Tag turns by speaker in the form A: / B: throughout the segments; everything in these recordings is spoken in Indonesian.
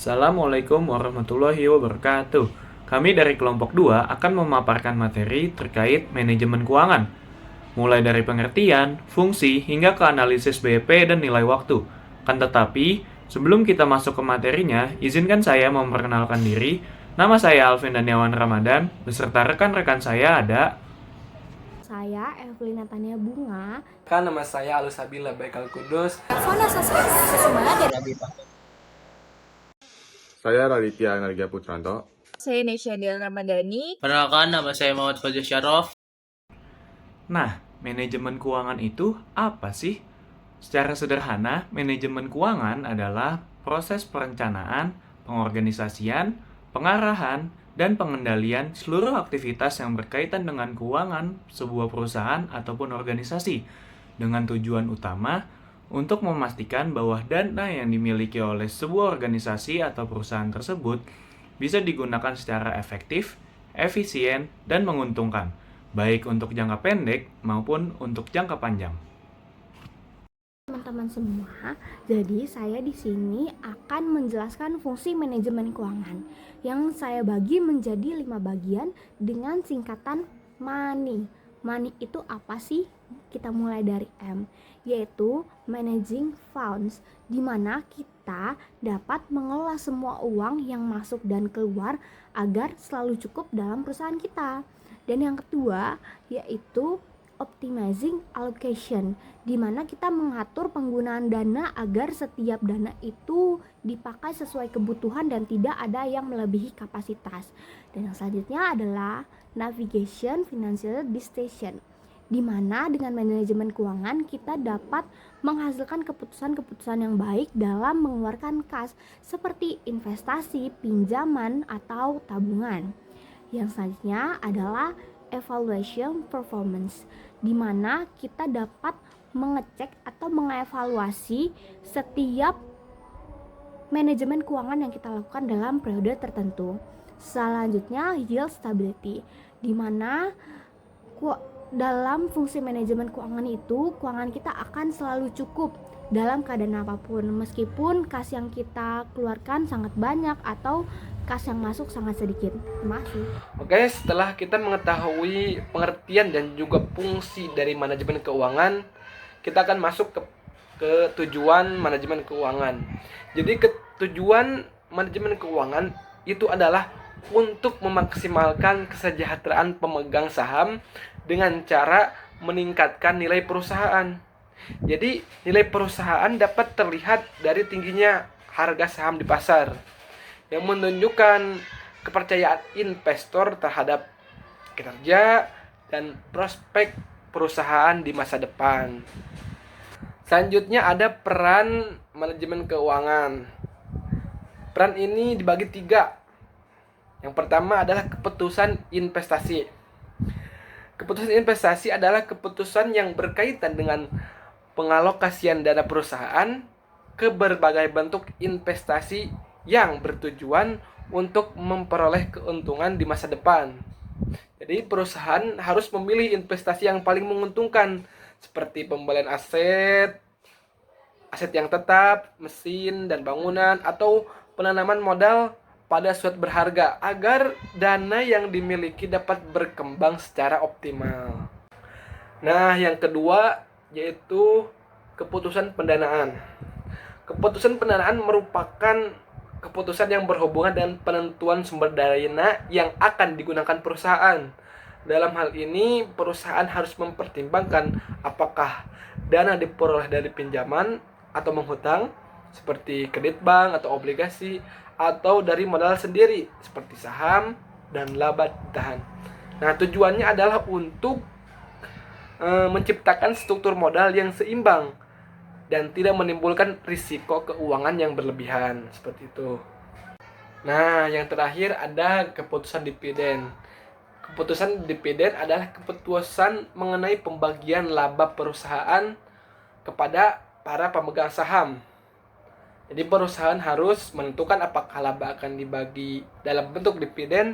A: Assalamualaikum warahmatullahi wabarakatuh. Kami dari kelompok 2 akan memaparkan materi terkait manajemen keuangan, mulai dari pengertian, fungsi, hingga ke analisis BEP dan nilai waktu. Kan tetapi, sebelum kita masuk ke materinya, izinkan saya memperkenalkan diri. Nama saya Alvin Daniawan Ramadan, beserta rekan-rekan saya ada.
B: Saya Evelina Tania Bunga.
C: Kan nama saya Alusabila Baikal Kudus.
B: Fona Sasma dari
D: Saya Raditya Energia Putranto.
E: Saya Nesya Del Ramadhani.
F: Perkenalkan, nama saya Muhammad Fajr Syaraf.
A: Nah, manajemen keuangan itu apa sih? Secara sederhana, manajemen keuangan adalah proses perencanaan, pengorganisasian, pengarahan, dan pengendalian seluruh aktivitas yang berkaitan dengan keuangan sebuah perusahaan ataupun organisasi, dengan tujuan utama untuk memastikan bahwa dana yang dimiliki oleh sebuah organisasi atau perusahaan tersebut bisa digunakan secara efektif, efisien, dan menguntungkan, baik untuk jangka pendek maupun untuk jangka panjang.
B: teman-teman semua. Jadi saya di sini akan menjelaskan fungsi manajemen keuangan yang saya bagi menjadi 5 bagian dengan singkatan MONEY. MONEY itu apa sih? Kita mulai dari M, yaitu managing funds, di mana kita dapat mengelola semua uang yang masuk dan keluar agar selalu cukup dalam perusahaan kita. Dan yang kedua yaitu optimizing allocation, di mana kita mengatur penggunaan dana agar setiap dana itu dipakai sesuai kebutuhan dan tidak ada yang melebihi kapasitas. Dan yang selanjutnya adalah navigation financial decision, di mana dengan manajemen keuangan kita dapat menghasilkan keputusan-keputusan yang baik dalam mengeluarkan kas seperti investasi, pinjaman, atau tabungan. Yang selanjutnya adalah evaluation performance, di mana kita dapat mengecek atau mengevaluasi setiap manajemen keuangan yang kita lakukan dalam periode tertentu. Selanjutnya yield stability, di mana dalam fungsi manajemen keuangan itu keuangan kita akan selalu cukup dalam keadaan apapun, meskipun kas yang kita keluarkan sangat banyak atau kas yang masuk sangat sedikit. Masuk.
C: Oke, setelah kita mengetahui pengertian dan juga fungsi dari manajemen keuangan, kita akan masuk ke tujuan manajemen keuangan. Jadi tujuan manajemen keuangan itu adalah untuk memaksimalkan kesejahteraan pemegang saham dengan cara meningkatkan nilai perusahaan. Jadi nilai perusahaan dapat terlihat dari tingginya harga saham di pasar, yang menunjukkan kepercayaan investor terhadap kinerja dan prospek perusahaan di masa depan. Selanjutnya ada peran manajemen keuangan. Peran ini dibagi 3. Yang pertama adalah keputusan investasi. Keputusan investasi adalah keputusan yang berkaitan dengan pengalokasian dana perusahaan ke berbagai bentuk investasi yang bertujuan untuk memperoleh keuntungan di masa depan. Jadi perusahaan harus memilih investasi yang paling menguntungkan, seperti pembelian aset yang tetap, mesin dan bangunan, atau penanaman modal pada suatu berharga agar dana yang dimiliki dapat berkembang secara optimal. Nah, yang kedua yaitu keputusan pendanaan. Keputusan pendanaan merupakan keputusan yang berhubungan dengan penentuan sumber dana yang akan digunakan perusahaan. Dalam hal ini, perusahaan harus mempertimbangkan apakah dana diperoleh dari pinjaman atau menghutang, seperti kredit bank atau obligasi, atau dari modal sendiri, seperti saham dan laba ditahan. Nah, tujuannya adalah untuk menciptakan struktur modal yang seimbang dan tidak menimbulkan risiko keuangan yang berlebihan, seperti itu. Nah, yang terakhir ada keputusan dividen. Keputusan dividen adalah keputusan mengenai pembagian laba perusahaan kepada para pemegang saham. Jadi perusahaan harus menentukan apakah laba akan dibagi dalam bentuk dividen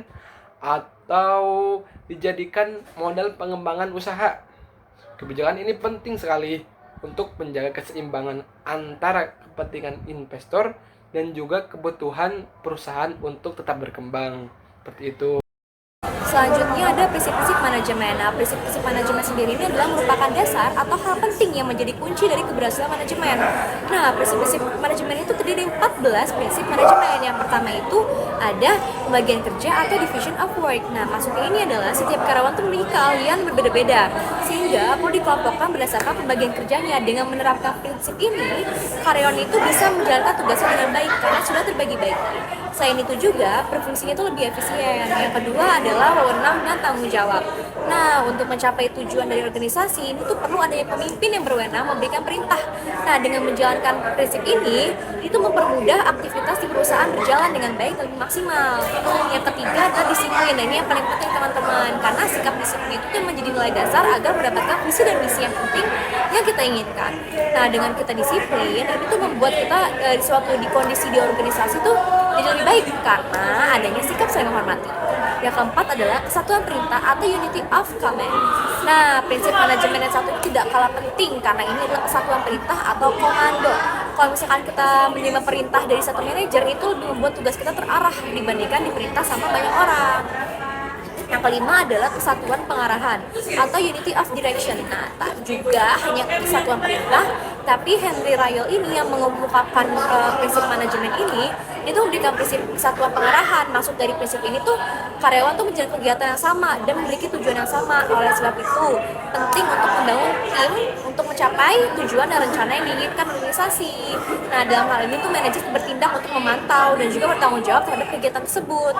C: atau dijadikan modal pengembangan usaha. Kebijakan ini penting sekali untuk menjaga keseimbangan antara kepentingan investor dan juga kebutuhan perusahaan untuk tetap berkembang. Seperti itu.
G: Selanjutnya ada prinsip-prinsip manajemen. Nah, prinsip-prinsip manajemen sendiri ini adalah merupakan dasar atau hal penting yang menjadi kunci dari keberhasilan manajemen. Nah, prinsip-prinsip manajemen itu terdiri dari 14 prinsip manajemen. Yang pertama itu ada pembagian kerja atau division of work. Nah, maksudnya ini adalah setiap karyawan itu memiliki keahlian berbeda-beda, sehingga perlu dikelompokkan berdasarkan pembagian kerjanya. Dengan menerapkan prinsip ini, karyawan itu bisa menjalankan tugasnya dengan baik karena sudah terbagi-bagi. Selain itu juga, berfungsinya itu lebih efisien. Yang kedua adalah wewenang dan tanggung jawab. Nah, untuk mencapai tujuan dari organisasi, ini tuh perlu adanya pemimpin yang berwenang memberikan perintah. Nah, dengan menjalankan prinsip ini, itu mempermudah aktivitas di perusahaan berjalan dengan baik dan lebih maksimal. Yang ketiga adalah disiplin. Nah, ini yang paling penting teman-teman, karena sikap disiplin itu tuh menjadi nilai dasar agar mendapatkan visi dan misi yang penting yang kita inginkan. Nah, dengan kita disiplin, ini tuh membuat kita di kondisi di organisasi tuh jadi lebih baik karena adanya sikap saling menghormati. Yang keempat adalah kesatuan perintah atau unity of command. Nah, prinsip manajemen yang satu itu tidak kalah penting karena ini adalah kesatuan perintah atau komando. Kalau misalkan kita menerima perintah dari satu manajer, itu lebih membuat tugas kita terarah dibandingkan diperintah sama banyak orang. Yang kelima adalah kesatuan pengarahan atau unity of direction. Nah, tak juga hanya kesatuan perintah, tapi Henry Rayel ini yang mengemukakan prinsip manajemen ini, itu memberikan prinsip kesatuan pengarahan. Maksud dari prinsip ini tuh karyawan tuh menjalani kegiatan yang sama dan memiliki tujuan yang sama. Oleh sebab itu, penting untuk membangun tim untuk mencapai tujuan dan rencana yang diinginkan organisasi. Nah, dalam hal ini tuh manajer bertindak untuk memantau dan juga bertanggung jawab terhadap kegiatan tersebut.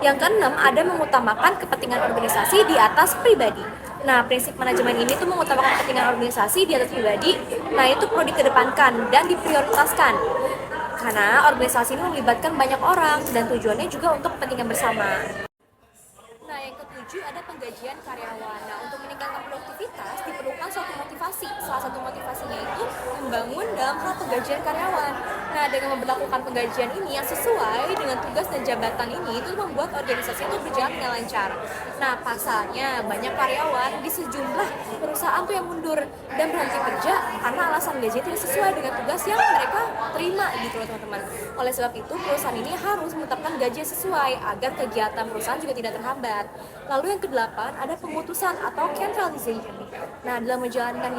G: Yang keenam, ada mengutamakan kepentingan organisasi di atas pribadi. Nah, prinsip manajemen ini tuh mengutamakan kepentingan organisasi di atas pribadi. Nah, itu perlu dikedepankan dan diprioritaskan. Karena organisasi ini melibatkan banyak orang dan tujuannya juga untuk kepentingan bersama. Nah, yang ketujuh ada penggajian karyawan. Nah, untuk meningkatkan produktivitas diperlukan suatu motivasi. Salah satu motivasinya itu membangun dalam hal penggajian karyawan. Nah, dengan memperlakukan penggajian ini yang sesuai dengan tugas dan jabatan ini, itu membuat organisasi itu berjalan dengan lancar. Nah, pasalnya banyak karyawan di sejumlah perusahaan tuh yang mundur dan berhenti kerja karena alasan gaji tidak sesuai dengan tugas yang mereka terima gitu loh teman-teman. Oleh sebab itu, perusahaan ini harus menetapkan gaji yang sesuai agar kegiatan perusahaan juga tidak terhambat. Lalu yang kedelapan ada pemutusan atau centralization. Nah, dalam menjalankan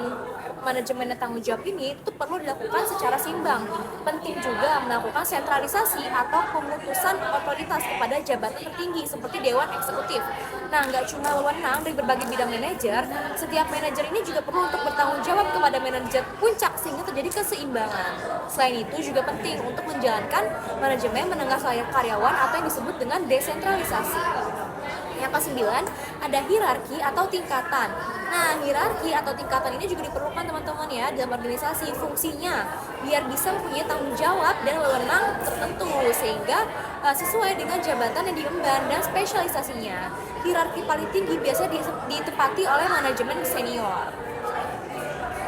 G: manajemen dan tanggung jawab ini itu perlu dilakukan secara seimbang. Penting juga melakukan sentralisasi atau pemutusan otoritas kepada jabatan tertinggi seperti dewan eksekutif. Nah, nggak cuma wewenang dari berbagai bidang manajer, setiap manajer ini juga perlu untuk bertanggung jawab kepada manajer puncak sehingga terjadi keseimbangan. Selain itu juga penting untuk menjalankan manajemen menengah karyawan atau yang disebut dengan desentralisasi. Yang ke-9 ada hierarki atau tingkatan. Nah, hierarki atau tingkatan ini juga diperlukan teman-teman ya dalam organisasi. Fungsinya biar bisa mempunyai tanggung jawab dan wewenang tertentu sehingga sesuai dengan jabatan yang diemban dan spesialisasinya. Hierarki paling tinggi biasanya ditempati oleh manajemen senior.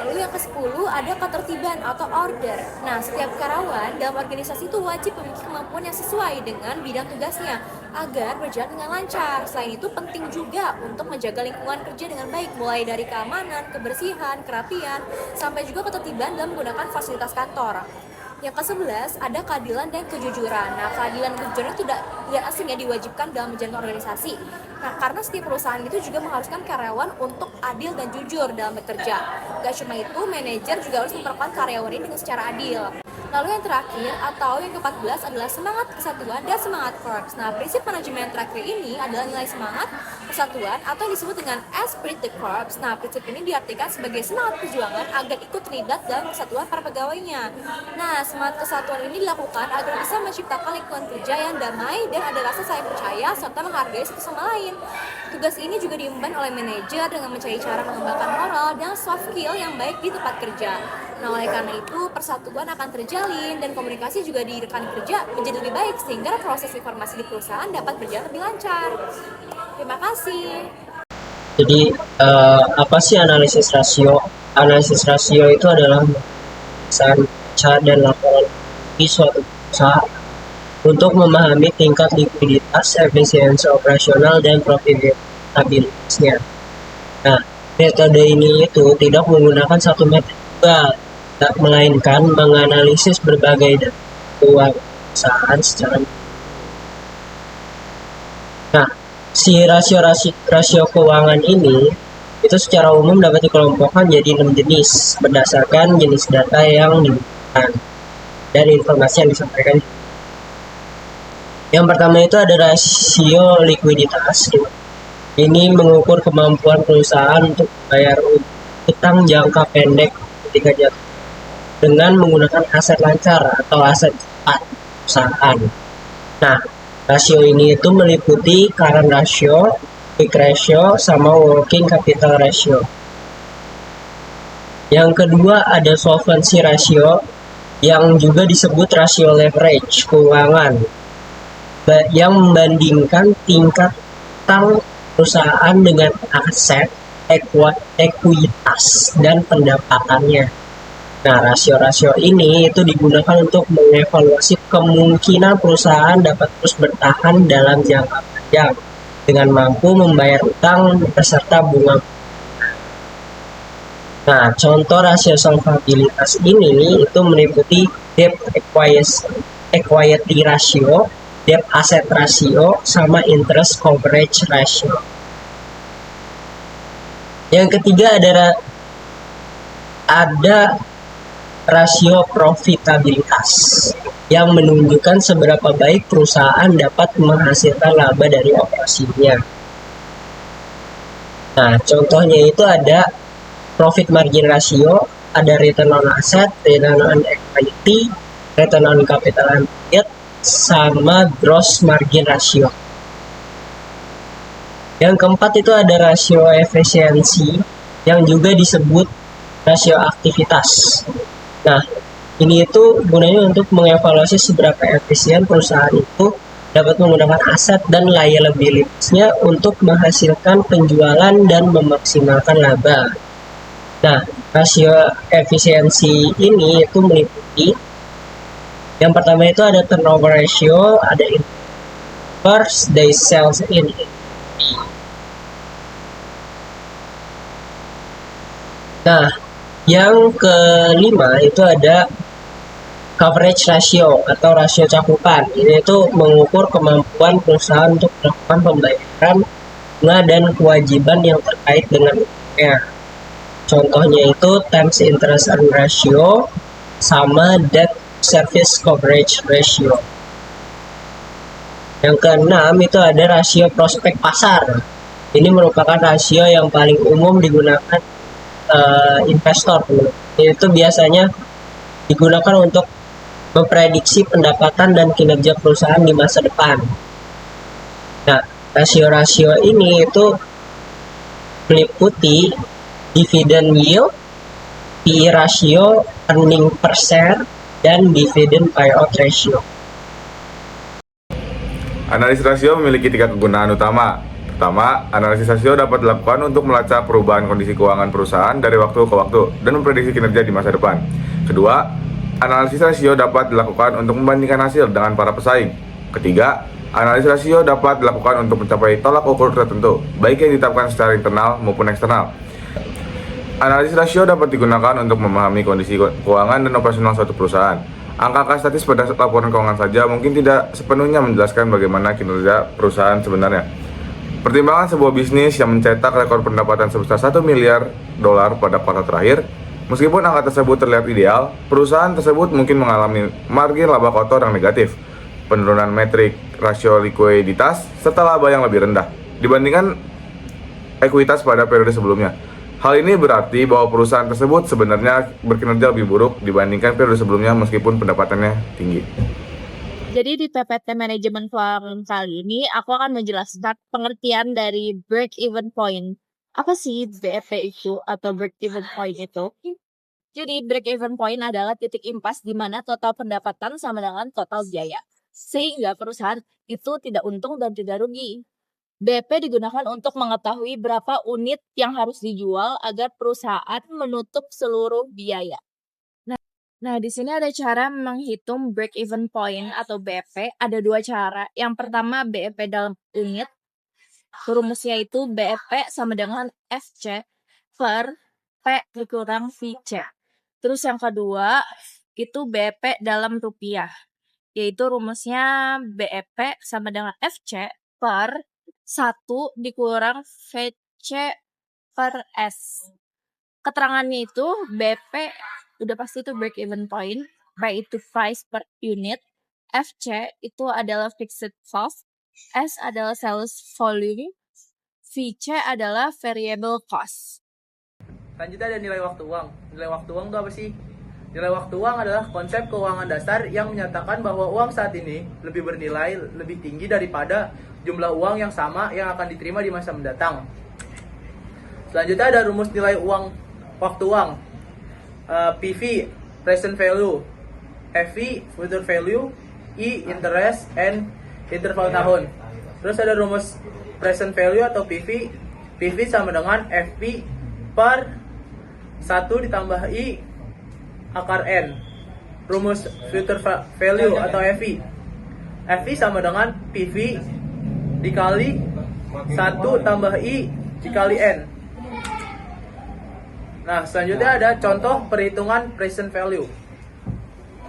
G: Lalu yang ke-10 ada ketertiban atau order. Nah, setiap karyawan dalam organisasi itu wajib memiliki kemampuan yang sesuai dengan bidang tugasnya agar berjalan dengan lancar. Selain itu penting juga untuk menjaga lingkungan kerja dengan baik, mulai dari keamanan, kebersihan, kerapian, sampai juga ketertiban dalam menggunakan fasilitas kantor. Yang ke-11 ada keadilan dan kejujuran. Nah, keadilan dan kejujuran itu tidak asing ya diwajibkan dalam menjalankan organisasi. Nah, karena setiap perusahaan itu juga mengharuskan karyawan untuk adil dan jujur dalam bekerja. Gak cuma itu, manajer juga harus memperlakukan karyawan ini dengan secara adil. Lalu yang terakhir atau yang ke-14 adalah semangat kesatuan dan semangat korps. Nah, prinsip manajemen terakhir ini adalah nilai semangat persatuan atau yang disebut dengan esprit de corps. Nah, prinsip ini diartikan sebagai semangat perjuangan agar ikut terlibat dalam kesatuan para pegawainya. Nah, semangat kesatuan ini dilakukan agar bisa menciptakan lingkungan kerja yang damai dan ada rasa saling percaya serta menghargai satu sama lain. Tugas ini juga diemban oleh manajer dengan mencari cara mengembangkan moral dan soft skill yang baik di tempat kerja. Nah, oleh karena itu persatuan akan terjalin dan komunikasi juga di rekan kerja menjadi lebih baik sehingga proses informasi di perusahaan dapat berjalan lebih lancar. Terima kasih.
H: Jadi apa sih analisis rasio? Analisis rasio itu adalah cara dan laporan di suatu perusahaan untuk memahami tingkat likuiditas, efisiensi operasional, dan profitabilitasnya. Nah, metode ini itu tidak menggunakan satu metode, melainkan menganalisis berbagai data keuangan perusahaan secara. Nah, si rasio keuangan ini itu secara umum dapat dikelompokkan jadi 6 jenis berdasarkan jenis data yang dibutuhkan dan informasi yang disampaikan. Yang pertama itu ada rasio likuiditas. Ini mengukur kemampuan perusahaan untuk membayar utang jangka pendek ketika jatuh dengan menggunakan aset lancar atau aset cepat perusahaan. Nah, rasio ini itu meliputi current ratio, quick ratio, sama working capital ratio. Yang kedua ada solvency ratio yang juga disebut rasio leverage keuangan yang membandingkan tingkat utang perusahaan dengan aset, ekuitas, dan pendapatannya. Nah, rasio-rasio ini itu digunakan untuk mengevaluasi kemungkinan perusahaan dapat terus bertahan dalam jangka panjang dengan mampu membayar utang beserta bunga. Nah, contoh rasio solvabilitas ini itu meliputi debt equity ratio, debt asset ratio, sama interest coverage ratio. Yang ketiga ada rasio profitabilitas yang menunjukkan seberapa baik perusahaan dapat menghasilkan laba dari operasinya. Nah, contohnya itu ada profit margin ratio, ada return on asset, return on equity, return on capital employed, sama gross margin ratio. Yang keempat itu ada rasio efisiensi yang juga disebut rasio aktivitas. Nah, ini itu gunanya untuk mengevaluasi seberapa efisien perusahaan itu dapat menggunakan aset dan liabilities-nya untuk menghasilkan penjualan dan memaksimalkan laba. Nah, rasio efisiensi ini itu meliputi yang pertama itu ada turnover ratio, ada first day sales in inventory. Nah, yang kelima itu ada coverage ratio atau rasio cakupan. Ini itu mengukur kemampuan perusahaan untuk melakukan pembayaran bunga dan kewajiban yang terkait dengan uangnya. Contohnya itu times interest earn ratio sama debt service coverage ratio. Yang keenam itu ada rasio prospek pasar. Ini merupakan rasio yang paling umum digunakan investor. Itu biasanya digunakan untuk memprediksi pendapatan dan kinerja perusahaan di masa depan. Nah, rasio-rasio ini itu meliputi dividend yield, PE ratio, earning per share, dan dividend payout ratio.
D: Analisis rasio memiliki 3 kegunaan utama. Pertama, analisis rasio dapat dilakukan untuk melacak perubahan kondisi keuangan perusahaan dari waktu ke waktu dan memprediksi kinerja di masa depan. Kedua, analisis rasio dapat dilakukan untuk membandingkan hasil dengan para pesaing. Ketiga, analisis rasio dapat dilakukan untuk mencapai tolak ukur tertentu, baik yang ditetapkan secara internal maupun eksternal. Analisis rasio dapat digunakan untuk memahami kondisi keuangan dan operasional suatu perusahaan. Angka-angka statis pada laporan keuangan saja mungkin tidak sepenuhnya menjelaskan bagaimana kinerja perusahaan sebenarnya. Pertimbangan sebuah bisnis yang mencetak rekor pendapatan sebesar $1 miliar pada kuartal terakhir, meskipun angka tersebut terlihat ideal, perusahaan tersebut mungkin mengalami margin laba kotor yang negatif, penurunan metrik rasio likuiditas, serta laba yang lebih rendah dibandingkan ekuitas pada periode sebelumnya. Hal ini berarti bahwa perusahaan tersebut sebenarnya berkinerja lebih buruk dibandingkan periode sebelumnya meskipun pendapatannya tinggi.
E: Jadi di PPT Manajemen Keuangan kali ini, aku akan menjelaskan pengertian dari break-even point. Apa sih BEP itu atau break-even point itu? Jadi break-even point adalah titik impas di mana total pendapatan sama dengan total biaya. Sehingga perusahaan itu tidak untung dan tidak rugi. BP digunakan untuk mengetahui berapa unit yang harus dijual agar perusahaan menutup seluruh biaya. Nah, di sini ada cara menghitung break-even point atau BP. Ada 2 cara. Yang pertama BEP dalam unit. Rumusnya itu BEP sama dengan FC per P dikurang VC. Terus yang kedua itu BP dalam rupiah. yaitu rumusnya BEP sama dengan FC per 1 dikurang VC per S. Keterangannya itu BP udah pasti itu break even point, P itu price per unit, FC itu adalah fixed cost, S adalah sales volume, VC adalah variable cost.
F: Selanjutnya ada nilai waktu uang. Nilai waktu uang itu apa sih? Nilai waktu uang adalah konsep keuangan dasar yang menyatakan bahwa uang saat ini lebih bernilai lebih tinggi daripada jumlah uang yang sama yang akan diterima di masa mendatang. Selanjutnya ada rumus nilai uang waktu uang. PV present value, FV future value, I interest and interval tahun. Terus ada rumus present value atau PV. PV sama dengan FV per 1 ditambah I akar N. Rumus future value atau FV. FV sama dengan PV dikali 1 tambah I dikali N. Nah, selanjutnya ada contoh perhitungan present value.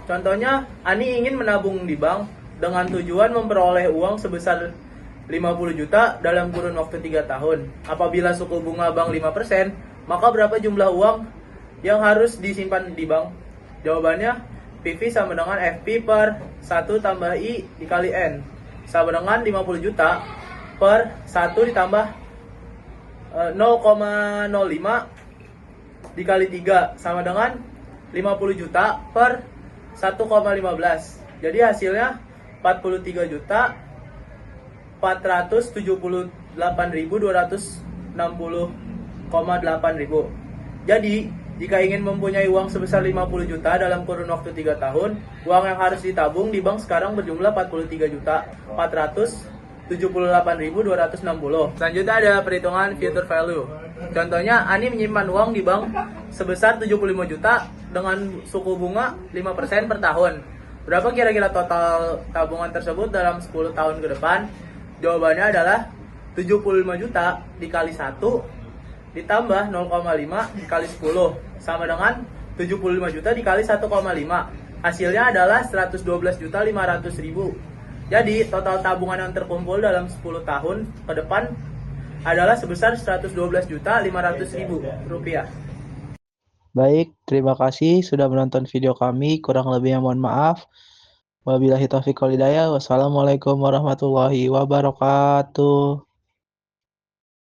F: Contohnya, Ani ingin menabung di bank dengan tujuan memperoleh uang sebesar 50 juta dalam kurun waktu 3 tahun. Apabila suku bunga bank 5%, maka berapa jumlah uang yang harus disimpan di bank? Jawabannya, PV sama dengan FP per 1 tambah I dikali N. Sama dengan 50 juta per 1 ditambah 0,05 dikali 3 sama dengan 50 juta per 1,15. Jadi hasilnya 43 juta 478.260,8 ribu. Jadi, jika ingin mempunyai uang sebesar 50 juta dalam kurun waktu 3 tahun, uang yang harus ditabung di bank sekarang berjumlah 43 juta 478.260. Selanjutnya ada perhitungan future value. Contohnya, Ani menyimpan uang di bank sebesar 75 juta dengan suku bunga 5% per tahun. Berapa kira-kira total tabungan tersebut dalam 10 tahun ke depan? Jawabannya adalah 75 juta dikali 1 ditambah 0,5 dikali 10 sama dengan 75 juta dikali 1,5. Hasilnya adalah 112.500.000. Jadi total tabungan yang terkumpul dalam 10 tahun ke depan adalah sebesar 112.500.000 rupiah.
I: Baik, terima kasih sudah menonton video kami. Kurang lebihnya mohon maaf. Wabillahi taufiq wal hidayah. Wassalamualaikum warahmatullahi wabarakatuh.